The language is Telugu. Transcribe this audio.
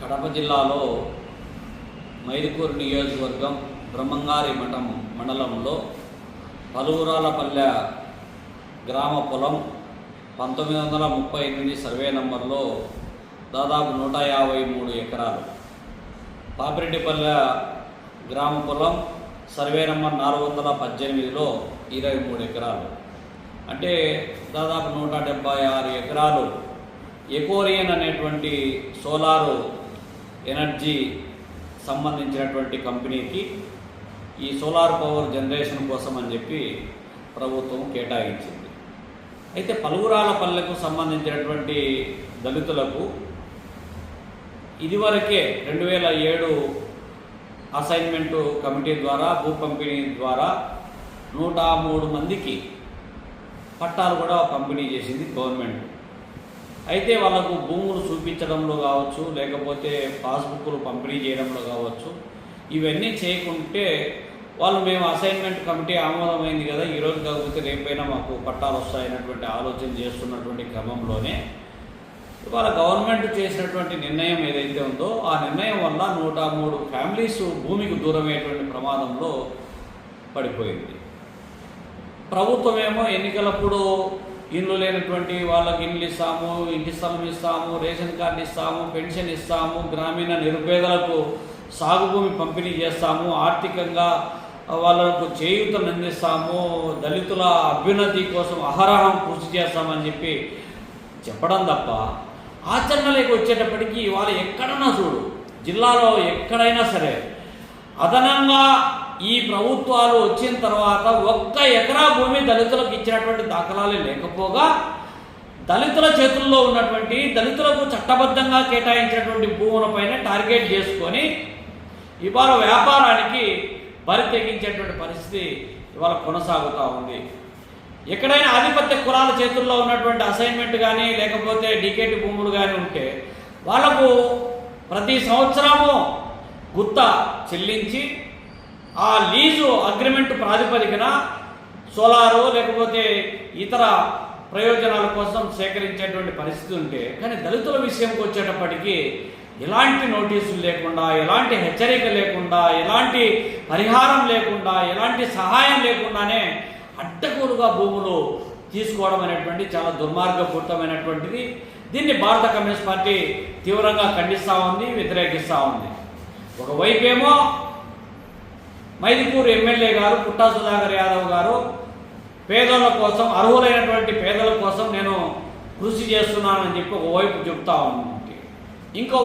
కడప జిల్లాలో మైదుకూరు నియోజకవర్గం బ్రహ్మంగారి మఠం మండలంలో పలువురాలపల్లె గ్రామ పొలం 1938 సర్వే నంబర్లో దాదాపు 153 ఎకరాలు, పాపిరెడ్డిపల్లె గ్రామ పొలం సర్వే నంబర్ 418లో 23 ఎకరాలు, అంటే దాదాపు 176 ఎకరాలు ఎకోరియన్ అనేటువంటి సోలారు ఎనర్జీ సంబంధించినటువంటి కంపెనీకి ఈ సోలార్ పవర్ జనరేషన్ కోసం అని చెప్పి ప్రభుత్వం కేటాయించింది. అయితే పలువురాలపల్లెకు సంబంధించినటువంటి దళితులకు ఇదివరకే 2007 అసైన్మెంటు కమిటీ ద్వారా భూ పంపిణీ ద్వారా 103 మందికి పట్టాలు కూడా పంపిణీ చేసింది గవర్నమెంట్. అయితే వాళ్ళకు భూములు చూపించడంలో కావచ్చు, లేకపోతే పాస్బుక్లు పంపిణీ చేయడంలో కావచ్చు, ఇవన్నీ చేయకుంటే వాళ్ళు మేము అసైన్మెంట్ కమిటీ ఆమోదమైంది కదా, ఈరోజు కాకపోతే రేపైనా మాకు పట్టాలు వస్తాయన్నటువంటి ఆలోచన చేస్తున్నటువంటి క్రమంలోనే ఇవాళ గవర్నమెంట్ చేసినటువంటి నిర్ణయం ఏదైతే ఉందో ఆ నిర్ణయం వల్ల 103 ఫ్యామిలీస్ భూమికి దూరమయ్యేటువంటి ప్రమాదంలో పడిపోయింది. ప్రభుత్వమేమో ఎన్నికలప్పుడు ఇల్లు లేనటువంటి వాళ్ళకి ఇల్లు ఇస్తాము, ఇంటి స్థలం ఇస్తాము, రేషన్ కార్డు ఇస్తాము, పెన్షన్ ఇస్తాము, గ్రామీణ నిరుపేదలకు సాగు భూమి పంపిణీ చేస్తాము, ఆర్థికంగా వాళ్ళకు చేయూతను అందిస్తాము, దళితుల అభ్యున్నతి కోసం అహరహం కృషి చేస్తామని చెప్పి చెప్పడం తప్ప ఆచరణలోకి వచ్చేటప్పటికీ వాళ్ళు ఎక్కడన్నా చూడు, జిల్లాలో ఎక్కడైనా సరే అదనంగా ఈ ప్రభుత్వాలు వచ్చిన తర్వాత 1 ఎకరా భూమి దళితులకు ఇచ్చినటువంటి దాఖలాలే లేకపోగా దళితుల చేతుల్లో ఉన్నటువంటి దళితులకు చట్టబద్ధంగా కేటాయించినటువంటి భూములపైన టార్గెట్ చేసుకొని ఇవాళ వ్యాపారానికి బరి తెగించేటువంటి పరిస్థితి ఇవాళ కొనసాగుతూ ఉంది. ఎక్కడైనా ఆధిపత్య కులాల చేతుల్లో ఉన్నటువంటి అసైన్మెంట్ కానీ లేకపోతే డీకేటీ భూములు కానీ ఉంటే వాళ్లకు ప్రతి సంవత్సరము గుత్త చెల్లించి ఆ లీజు అగ్రిమెంట్ ప్రాతిపదికన సోలారు లేకపోతే ఇతర ప్రయోజనాల కోసం సేకరించేటువంటి పరిస్థితి ఉంటే, కానీ దళితుల విషయంకి వచ్చేటప్పటికీ ఎలాంటి నోటీసులు లేకుండా, ఎలాంటి హెచ్చరిక లేకుండా, ఎలాంటి పరిహారం లేకుండా, ఎలాంటి సహాయం లేకుండానే అడ్డగోలుగా భూములు తీసుకోవడం అనేటువంటి చాలా దుర్మార్గపూరితమైనటువంటిది. దీన్ని భారత కమ్యూనిస్ట్ పార్టీ తీవ్రంగా ఖండిస్తూ ఉంది, వ్యతిరేకిస్తూ ఉంది. ఒకవైపేమో మైదుకూరు ఎమ్మెల్యే గారు పుట్టా సుధాకర్ యాదవ్ గారు పేదల కోసం, అర్హులైనటువంటి పేదల కోసం నేను కృషి చేస్తున్నానని చెప్పి ఒకవైపు చెప్తా ఉంది. ఇంకో